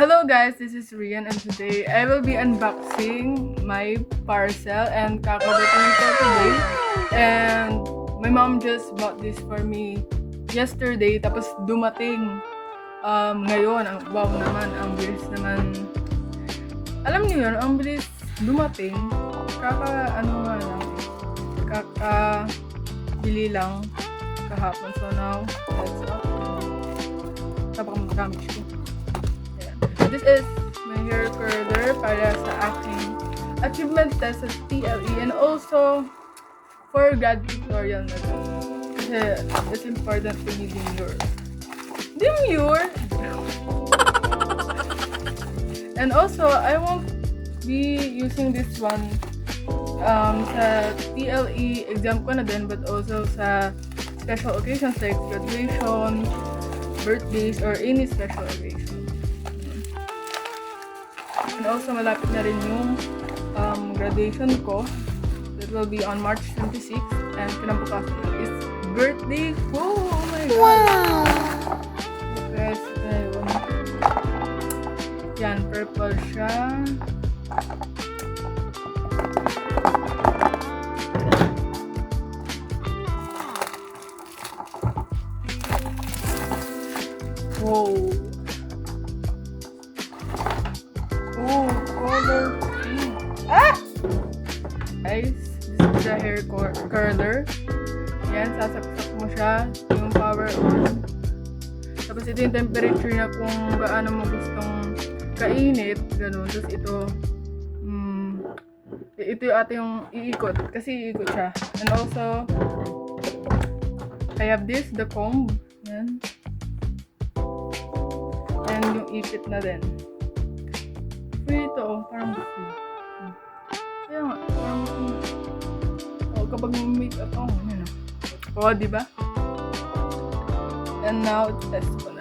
Hello guys, this is Rian and today I will be unboxing my parcel and kakadating ko today. And my mom just bought this for me yesterday tapos dumating ngayon. Wow naman, ang bilis naman. Alam niyo yun, ang bilis dumating. Kakabili lang kahapon. So now, let's go. Tapos mag-damage ko. This is my hair curler para sa aking achievement test sa TLE and also for grad tutorial na to. Kasi it's important to be demure. And also, I won't be using this one sa TLE exam ko na din, but also sa special occasions like graduation, birthdays, or any special occasion. And also, malapit na rin yung graduation ko. That will be on March 26th. And kinabukasan is birthday ko. Oh my God! Wow! Yes, yan, purple siya. Wow! Oh, color pink. Guys, this is the hair curler. Yan, sasaksak mo siya. Yung power on. Tapos ito yung temperature niya kung gaano mo gustong kainit. Ganun. Tapos ito, ito yung ating iikot. Kasi iikot siya. And also, I have this, the comb. Yan. And yung ipit na din. Free ito, parang free. Kaya nga, parang kapag may makeup ako, yun o. O, diba? And now, test ko na.